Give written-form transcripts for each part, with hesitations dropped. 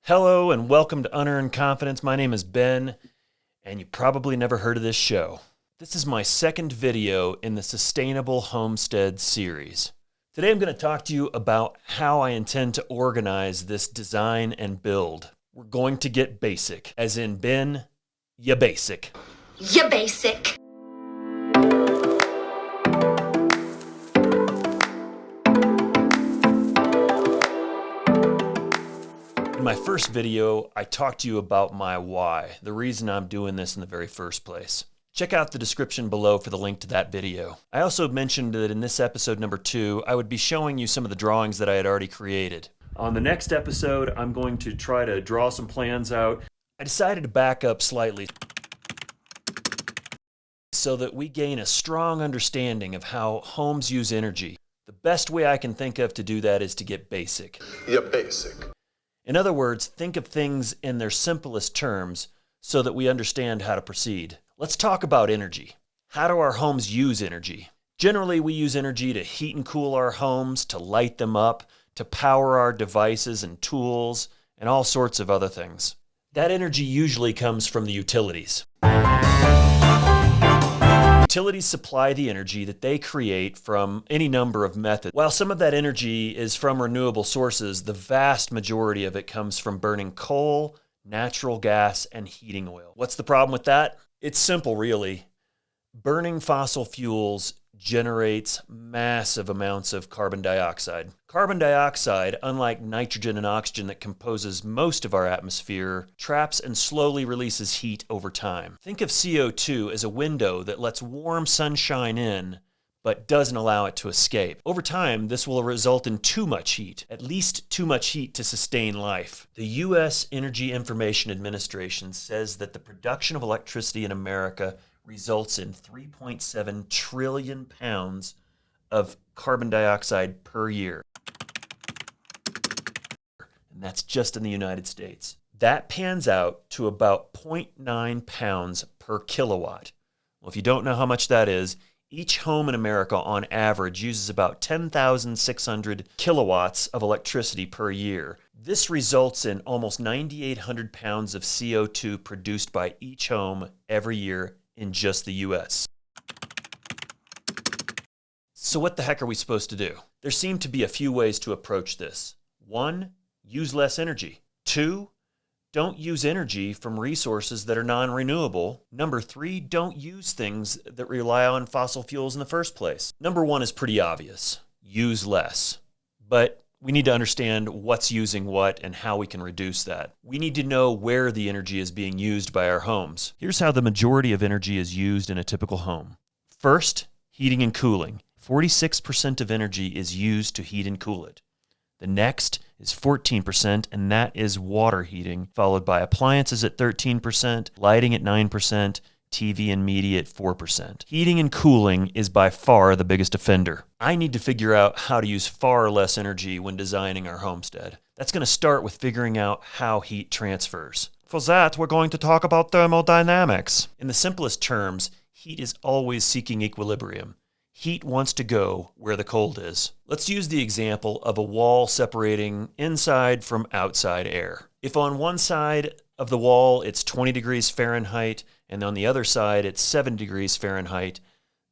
Hello and welcome to Unearned Confidence. My name is Ben, and you probably never heard of this show. This is my second video in the Sustainable Homestead series. Today I'm going to talk to you about how I intend to organize this design and build. We're going to get basic, as in Ben, ya basic. Ya basic. In my first video, I talked to you about my why, the reason I'm doing this in the very first place. Check out the description below for the link to that video. I also mentioned that in this episode number 2, I would be showing you some of the drawings that I had already created. On the next episode, I'm going to try to draw some plans out. I decided to back up slightly so that we gain a strong understanding of how homes use energy. The best way I can think of to do that is to get basic. Yeah, basic. In other words, think of things in their simplest terms so that we understand how to proceed. Let's talk about energy. How do our homes use energy? Generally, we use energy to heat and cool our homes, to light them up, to power our devices and tools, and all sorts of other things. That energy usually comes from the utilities. Utilities supply the energy that they create from any number of methods. While some of that energy is from renewable sources, the vast majority of it comes from burning coal, natural gas, and heating oil. What's the problem with that? It's simple, really. Burning fossil fuels generates massive amounts of carbon dioxide. Carbon dioxide, unlike nitrogen and oxygen that composes most of our atmosphere, traps and slowly releases heat over time. Think of CO2 as a window that lets warm sunshine in, but doesn't allow it to escape. Over time, this will result in too much heat, at least too much heat to sustain life. The U.S. Energy Information Administration says that the production of electricity in America results in 3.7 trillion pounds of carbon dioxide per year. And that's just in the United States. That pans out to about 0.9 pounds per kilowatt. Well, if you don't know how much that is, each home in America on average uses about 10,600 kilowatts of electricity per year. This results in almost 9,800 pounds of CO2 produced by each home every year in just the U.S. So what the heck are we supposed to do? There seem to be a few ways to approach this. 1, use less energy. 2, don't use energy from resources that are non-renewable. Number 3, don't use things that rely on fossil fuels in the first place. Number 1 is pretty obvious. Use less. But we need to understand what's using what and how we can reduce that. We need to know where the energy is being used by our homes. Here's how the majority of energy is used in a typical home. First, heating and cooling. 46% of energy is used to heat and cool it. The next is 14%, and that is water heating, followed by appliances at 13%, lighting at 9%, TV and media at 4%. Heating and cooling is by far the biggest offender. I need to figure out how to use far less energy when designing our homestead. That's going to start with figuring out how heat transfers. For that, we're going to talk about thermodynamics. In the simplest terms, heat is always seeking equilibrium. Heat wants to go where the cold is. Let's use the example of a wall separating inside from outside air. If on one side of the wall it's 20 degrees Fahrenheit and on the other side it's 7 degrees Fahrenheit,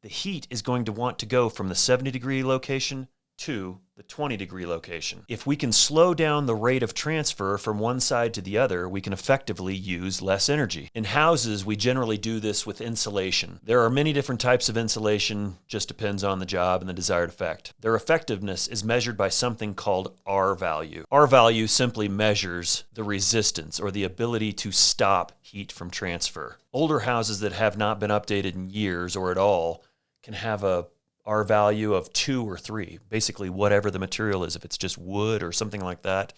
the heat is going to want to go from the 70-degree location to the 20-degree location. If we can slow down the rate of transfer from one side to the other, we can effectively use less energy. In houses, we generally do this with insulation. There are many different types of insulation, just depends on the job and the desired effect. Their effectiveness is measured by something called R value. R value simply measures the resistance or the ability to stop heat from transfer. Older houses that have not been updated in years or at all can have a R value of 2 or 3, basically whatever the material is. If it's just wood or something like that,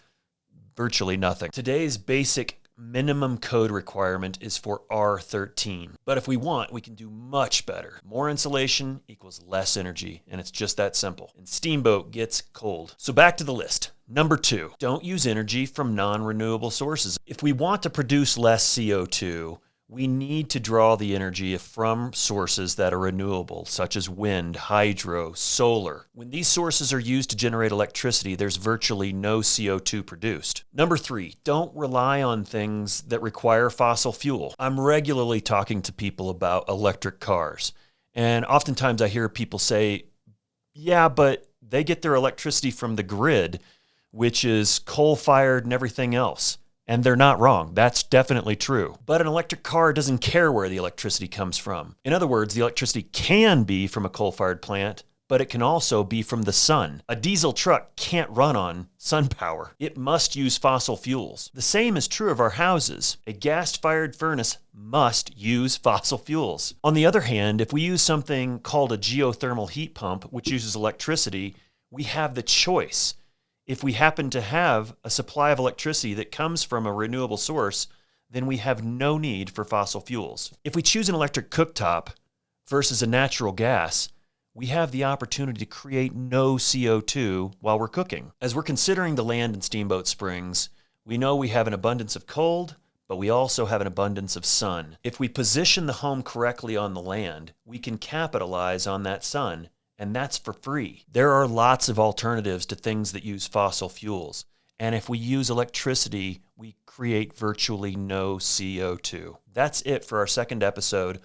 virtually nothing. Today's basic minimum code requirement is for R13. But if we want, we can do much better. More insulation equals less energy, and it's just that simple. And steamboat gets cold. So back to the list. Number 2, don't use energy from non-renewable sources. If we want to produce less CO2, We need to draw the energy from sources that are renewable, such as wind, hydro, solar. When these sources are used to generate electricity, there's virtually no CO2 produced. Number 3, don't rely on things that require fossil fuel. I'm regularly talking to people about electric cars, and oftentimes I hear people say, yeah, but they get their electricity from the grid, which is coal-fired and everything else. And they're not wrong. That's definitely true. But an electric car doesn't care where the electricity comes from. In other words, the electricity can be from a coal-fired plant, but it can also be from the sun. A diesel truck can't run on sun power. It must use fossil fuels. The same is true of our houses. A gas-fired furnace must use fossil fuels. On the other hand, if we use something called a geothermal heat pump, which uses electricity, we have the choice. If we happen to have a supply of electricity that comes from a renewable source, then we have no need for fossil fuels. If we choose an electric cooktop versus a natural gas, we have the opportunity to create no CO2 while we're cooking. As we're considering the land in Steamboat Springs, we know we have an abundance of cold, but we also have an abundance of sun. If we position the home correctly on the land, we can capitalize on that sun. And that's for free. There are lots of alternatives to things that use fossil fuels. And if we use electricity, we create virtually no CO2. That's it for our second episode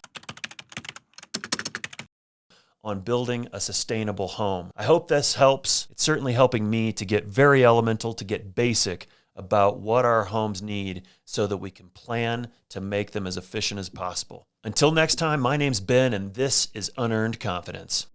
on building a sustainable home. I hope this helps. It's certainly helping me to get very elemental, to get basic about what our homes need so that we can plan to make them as efficient as possible. Until next time, my name's Ben, and this is Unearned Confidence.